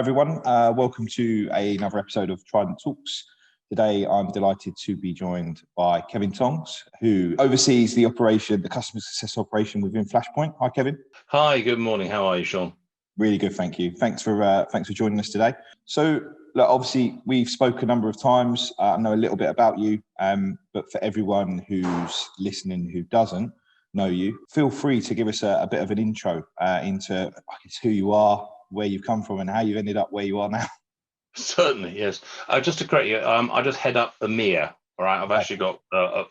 everyone. Welcome to another episode of Trident Talks. Today, I'm delighted to be joined by Kevin Tongs, who oversees the operation, the customer success operation within Flashpoint. Hi, Kevin. Hi, good morning. How are you, Sean? Really good, thank you. Thanks for joining us today. So, look, obviously, we've spoken a number of times. I know a little bit about you, but for everyone who's listening who doesn't know you, feel free to give us a bit of an intro into who you are, where you've come from, and how you've ended up where you are now. Certainly, yes. Just to correct you, I just head up EMEA. All right, I've actually got a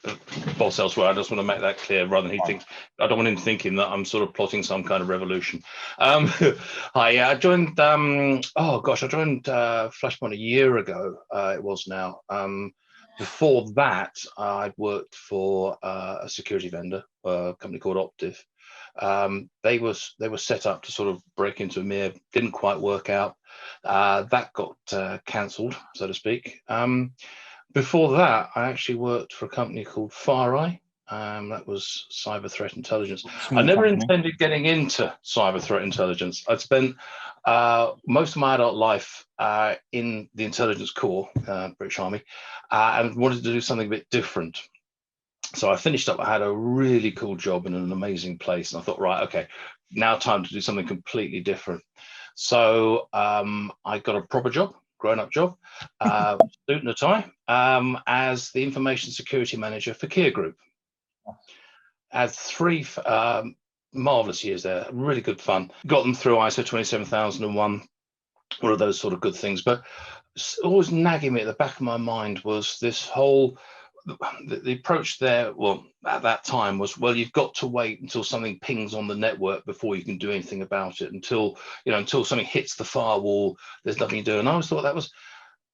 boss elsewhere. I just want to make that clear, rather than he thinks. I don't want him thinking that I'm sort of plotting some kind of revolution. Hi, I joined. I joined Flashpoint a year ago. It was now. Before that, I'd worked for a security vendor, a company called Optiv. They were set up to sort of break into EMEA. Didn't quite work out. That got cancelled, so to speak. Before that, I actually worked for a company called FireEye. That was cyber threat intelligence. I never intended getting into cyber threat intelligence. I'd spent most of my adult life in the intelligence corps, British Army, and wanted to do something a bit different. So I finished up. I had a really cool job in an amazing place, and I thought, right, okay, now time to do something completely different. So I got a proper job, grown-up job, suit and a tie, as the information security manager for Kia Group. I had 3 marvelous years there, really good fun. Got them through ISO 27001, one of those sort of good things. But always nagging me at the back of my mind was this whole. The approach there, well, at that time was, well, you've got to wait until something pings on the network before you can do anything about it. Until something hits the firewall, there's nothing you do. And I always thought that was,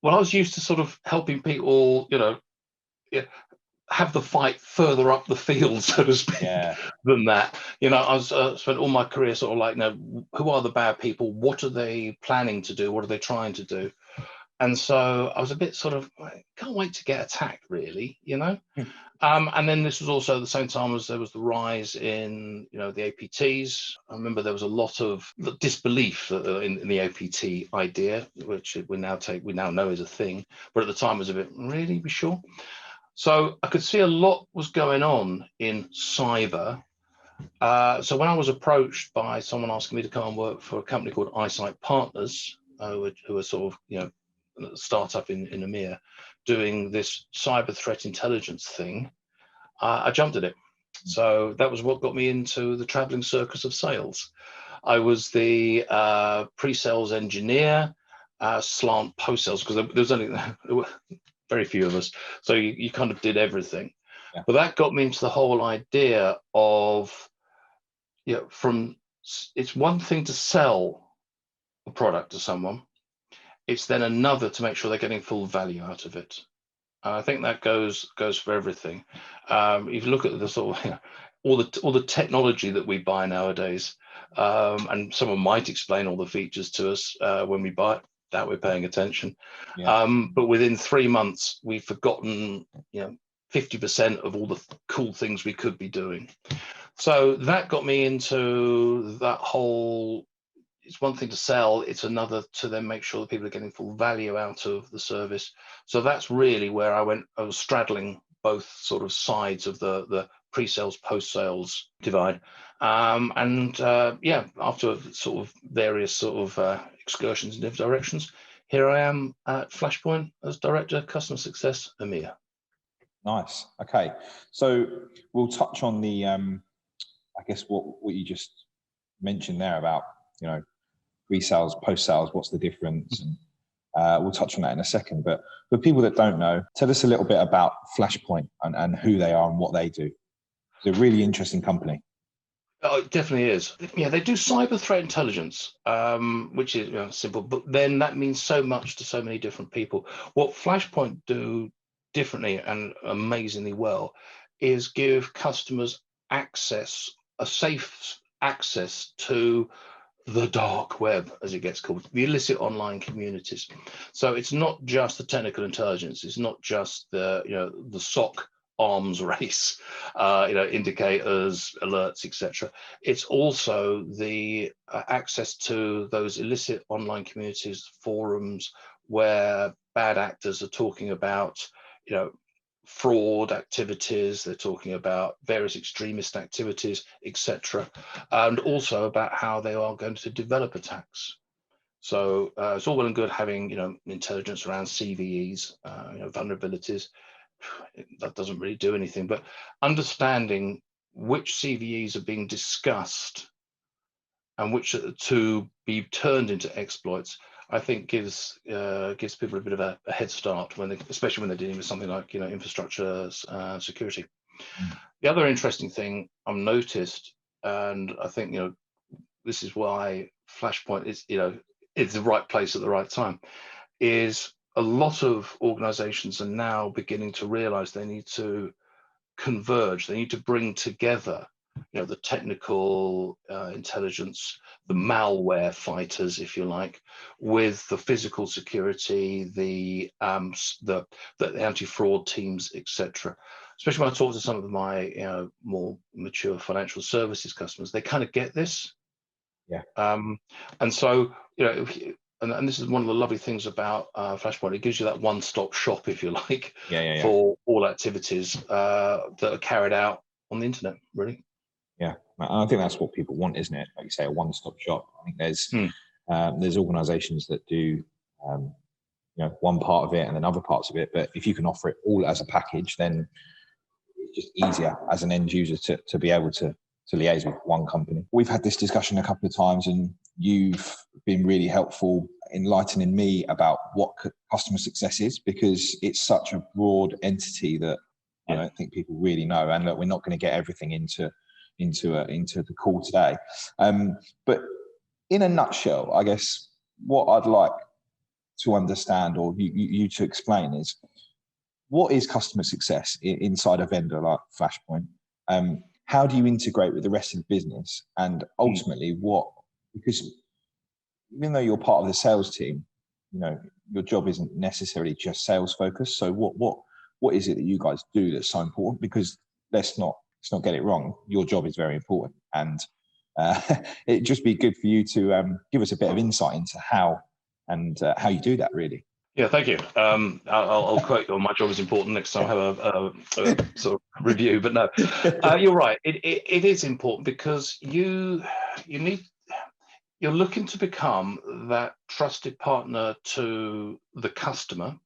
well, I was used to sort of helping people, have the fight further up the field, so to speak, than that. I was spent all my career sort of like, who are the bad people? What are they planning to do? What are they trying to do? And so I was a bit sort of, can't wait to get attacked, really, And then this was also at the same time as there was the rise in, the APTs. I remember there was a lot of disbelief in the APT idea, which we now know is a thing. But at the time, it was a bit, really, be sure? So I could see a lot was going on in cyber. So when I was approached by someone asking me to come and work for a company called iSIGHT Partners, who are sort of, startup in EMEA, doing this cyber threat intelligence thing, I jumped at it. So that was what got me into the traveling circus of sales. I was the pre-sales engineer, slant post-sales, because there were very few of us. So you kind of did everything. Yeah. But that got me into the whole idea of, it's one thing to sell a product to someone. It's then another to make sure they're getting full value out of it. I think that goes for everything. If you look at the sort of all the technology that we buy nowadays, and someone might explain all the features to us when we buy it, that we're paying attention. Yeah. But within 3 months, we've forgotten 50% of all the cool things we could be doing. So that got me into that whole. It's one thing to sell, it's another to then make sure that people are getting full value out of the service. So that's really where I went. I was straddling both sort of sides of the pre-sales, post-sales divide. After sort of various sort of excursions in different directions, here I am at Flashpoint as Director Customer Success EMEA. Nice. Okay. So we'll touch on the, I guess what you just mentioned there about, pre-sales, post-sales, what's the difference? And we'll touch on that in a second. But for people that don't know, tell us a little bit about Flashpoint and who they are and what they do. It's a really interesting company. Oh, it definitely is. Yeah, they do cyber threat intelligence, which is simple, but then that means so much to so many different people. What Flashpoint do differently and amazingly well is give customers access, a safe access to the dark web, as it gets called, the illicit online communities. So it's not just the technical intelligence. It's not just the SOC arms race, indicators, alerts, etc. It's also the access to those illicit online communities, forums, where bad actors are talking about, fraud activities, they're talking about various extremist activities, etc., and also about how they are going to develop attacks. So it's all well and good having, intelligence around CVEs, vulnerabilities. That doesn't really do anything, but understanding which CVEs are being discussed and which are to be turned into exploits, I think gives people a bit of a head start especially when they're dealing with something like infrastructure security. The other interesting thing I've noticed, and I think this is why Flashpoint is it's the right place at the right time, is a lot of organizations are now beginning to realize they need to converge, they need to bring together the technical intelligence, the malware fighters, if you like, with the physical security, the anti-fraud teams, etc. Especially when I talk to some of my more mature financial services customers, they kind of get this. Yeah. And so and this is one of the lovely things about Flashpoint. It gives you that one-stop shop, if you like, for all activities that are carried out on the internet, really. Yeah, and I think that's what people want, isn't it? Like you say, a one-stop shop. I think there's organisations that do one part of it and then other parts of it, but if you can offer it all as a package, then it's just easier as an end user to be able to liaise with one company. We've had this discussion a couple of times, and you've been really helpful enlightening me about what customer success is, because it's such a broad entity that I don't think people really know. And look, we're not going to get everything into the call today, but in a nutshell, I guess what I'd like to understand, or you to explain, is what is customer success inside a vendor like Flashpoint? How do you integrate with the rest of the business? And ultimately, because even though you're part of the sales team, your job isn't necessarily just sales focused. So what is it that you guys do that's so important? Because let's not get it wrong, your job is very important, and it'd just be good for you to give us a bit of insight into how you do that, really. Yeah, thank you. I'll quote you on my job is important next time I have a sort of review. But no, you're right. It is important because you're looking to become that trusted partner to the customer,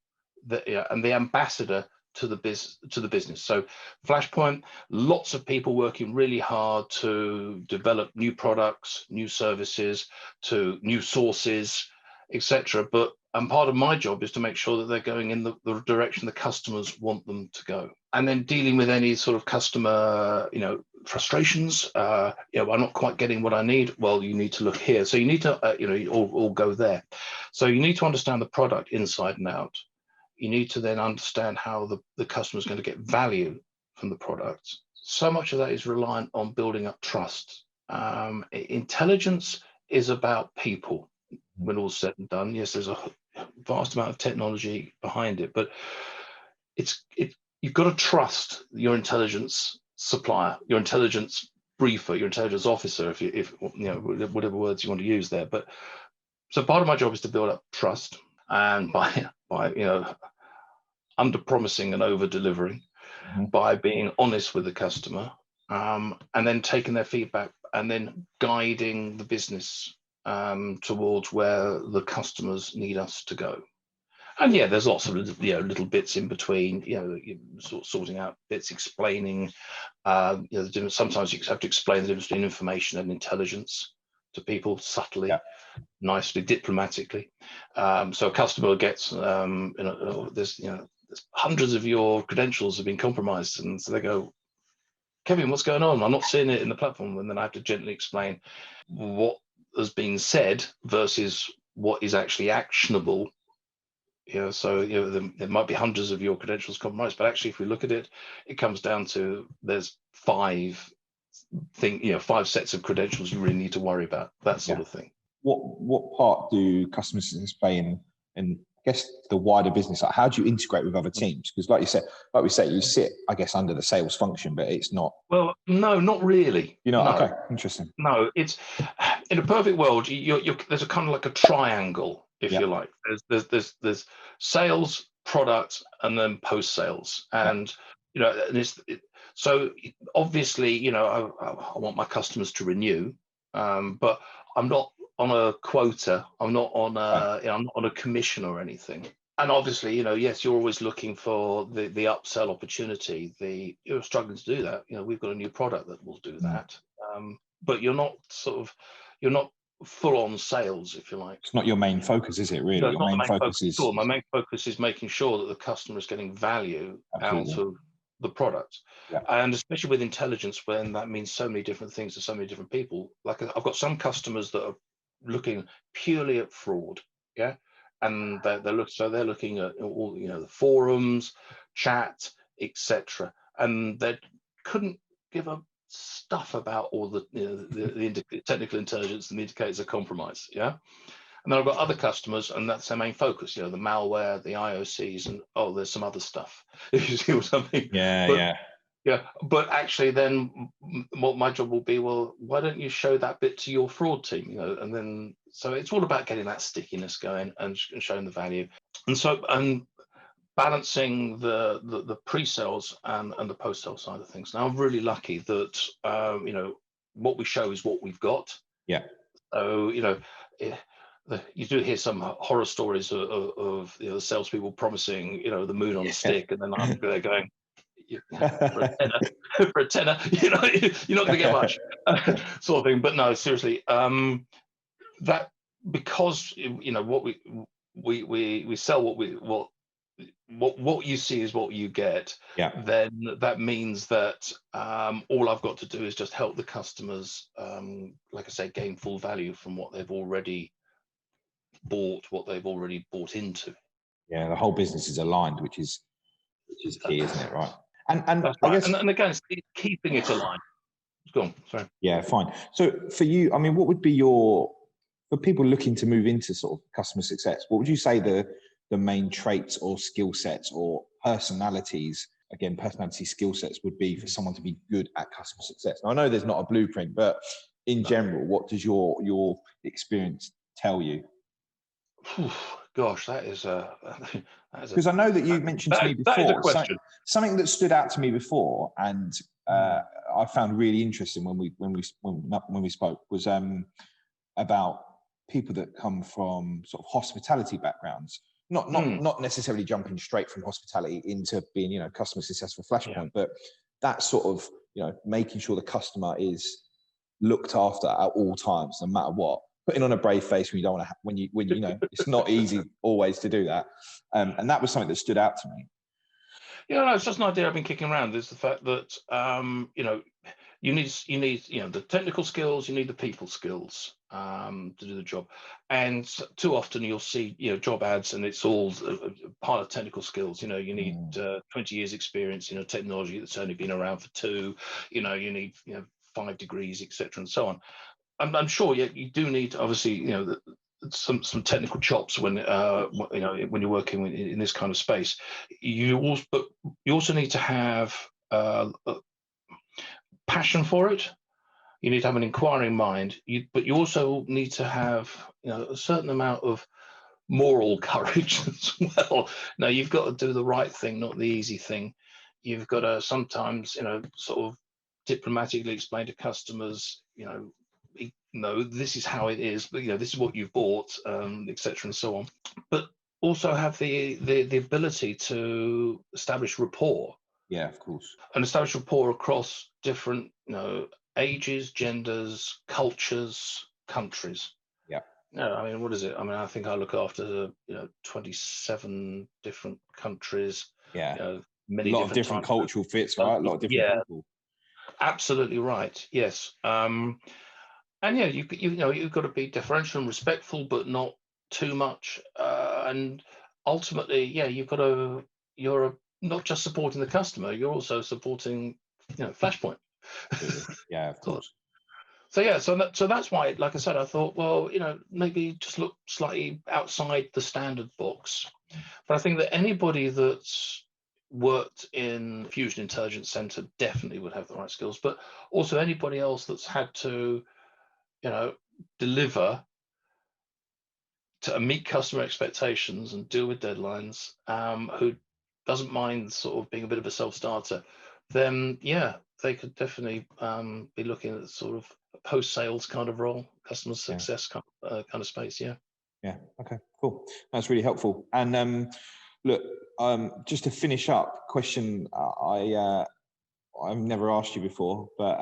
and the ambassador to the business. So Flashpoint, lots of people working really hard to develop new products, new services, to new sources, etc. And part of my job is to make sure that they're going in the direction the customers want them to go. And then dealing with any sort of customer, frustrations. I'm not quite getting what I need. Well, you need to look here. So you need to, all go there. So you need to understand the product inside and out. You need to then understand how the customer is going to get value from the product. So much of that is reliant on building up trust. Intelligence is about people. When all's said and done, yes, there's a vast amount of technology behind it, but you've got to trust your intelligence supplier, your intelligence briefer, your intelligence officer, if whatever words you want to use there. But so part of my job is to build up trust, and by under promising and over delivering, by being honest with the customer, and then taking their feedback and then guiding the business towards where the customers need us to go. And there's lots of little bits in between, sorting out bits, explaining the difference. Sometimes you have to explain the difference between information and intelligence to people subtly, nicely, diplomatically. So a customer gets there's hundreds of your credentials have been compromised, and so they go, Kevin, what's going on? I'm not seeing it in the platform. And then I have to gently explain what has been said versus what is actually actionable. So there might be hundreds of your credentials compromised, but actually, if we look at it, it comes down to there's five sets of credentials you really need to worry about. That sort of thing. What part do customers play in I guess, the wider business? Like, how do you integrate with other teams? Because like we say, you sit, I guess, under the sales function, but it's not. Well, no, not really. You know, No. okay, interesting. No, it's in a perfect world. There's a kind of like a triangle, if you like. There's sales, product, and then post sales, and you know, so obviously, you know, I want my customers to renew, but I'm not on a quota. I'm not on a, you know, I'm not on a commission or anything. And obviously, you know, yes, you're always looking for the upsell opportunity. You're struggling to do that. You know, we've got a new product that will do that. But you're not full on sales, if you like. It's not your main focus, is it? Really, No, your main focus is. My main focus is making sure that the customer is getting value out of the product, and especially with intelligence, when that means so many different things to so many different people. Like, I've got some customers that are looking purely at fraud, and they're looking at all, you know, the forums, chat, etc., and they couldn't give a stuff about all the, you know, the technical intelligence and the indicators of compromise. And then I've got other customers, and that's their main focus, you know, the malware, the IOCs, and there's some other stuff, if you see what I mean. But actually, then what my job will be, well, why don't you show that bit to your fraud team, you know? And then, so it's all about getting that stickiness going and showing the value, and balancing the pre-sales and the post-sale side of things. Now, I'm really lucky that you know, what we show is what we've got. So, you know, you do hear some horror stories of you know, the salespeople promising, you know, the moon on a stick, and then after they're going, for a tenner, you know, you're not going to get much, sort of thing. But no, seriously, that, because, you know, what we sell, what you see is what you get. Then that means that all I've got to do is just help the customers, like I say, gain full value from what they've already bought, what they've already bought into. The whole business is aligned, which is key, isn't it? Right. And that's right. I guess, and again, it's keeping it aligned. Go on, sorry. Yeah, fine. So for you, I mean, what would be for people looking to move into sort of customer success, what would you say the main traits or skill sets or personalities, again, personality skill sets, would be for someone to be good at customer success? Now, I know there's not a blueprint, but in general, what does your experience tell you? Gosh, that is because I know that you mentioned to me before something that stood out to me before, and I found really interesting when we spoke, was about people that come from sort of hospitality backgrounds, not necessarily jumping straight from hospitality into being, you know, customer success for Flashpoint, but that sort of, you know, making sure the customer is looked after at all times, no matter what. Putting on a brave face when you don't want to, when you know, it's not easy always to do that, and that was something that stood out to me. Yeah, no, it's just an idea I've been kicking around. Is the fact that you know, you need you know, the technical skills, you need the people skills to do the job, and too often you'll see, you know, job ads, and it's all part of technical skills. You know, you need 20 years experience, you know, technology that's only been around for 2. You know, you need, you know, 5 degrees, etc., and so on. I'm sure you do need, obviously, you know, some technical chops when you know, when you're working in this kind of space. But you also need to have passion for it. You need to have an inquiring mind. But you also need to have, you know, a certain amount of moral courage as well. Now, you've got to do the right thing, not the easy thing. You've got to sometimes, you know, sort of diplomatically explain to customers, you know, no, this is how it is, but, you know, this is what you've bought, etc., and so on. But also have the ability to establish rapport. Yeah, of course. And establish rapport across different, you know, ages, genders, cultures, countries. Yeah, I mean, what is it? I mean, I think I look after, you know, 27 different countries. Yeah, you know, many different cultural fits, right? A lot of different people. Absolutely right. Yes. And yeah, you know, you've got to be differential and respectful, but not too much. And ultimately, yeah, you're not just supporting the customer, you're also supporting, you know, Flashpoint. Yeah, of course. So yeah, so that's why, like I said, I thought, well, maybe just look slightly outside the standard box. But I think that anybody that's worked in Fusion Intelligence Center definitely would have the right skills. But also anybody else that's had to, deliver to meet customer expectations and deal with deadlines, who doesn't mind sort of being a bit of a self-starter, then yeah, they could definitely be looking at sort of a post-sales kind of role, customer success kind of space. Yeah. Yeah. Okay. Cool. That's really helpful. And look, just to finish up, question I've never asked you before, but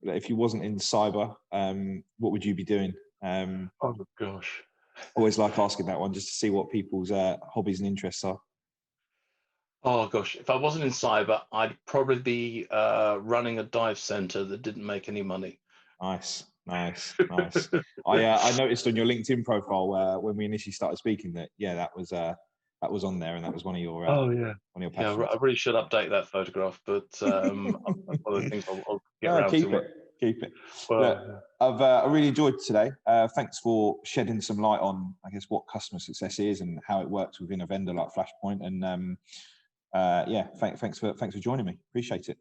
if you wasn't in cyber, what would you be doing? Oh gosh. Always like asking that one just to see what people's hobbies and interests are. Oh gosh, if I wasn't in cyber, I'd probably be running a dive center that didn't make any money. Nice. I noticed on your LinkedIn profile when we initially started speaking that that was on there, and that was one of your oh yeah, one of your yeah. passions. I really should update that photograph, but one of the things I'll get around to. Keep it. Well, look, I really enjoyed today. Thanks for shedding some light on, I guess, what customer success is and how it works within a vendor like Flashpoint. And thanks for joining me. Appreciate it.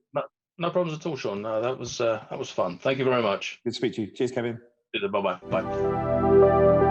No problems at all, Sean. No, that was fun. Thank you very much. Good to speak to you. Cheers, Kevin. Bye-bye. Bye.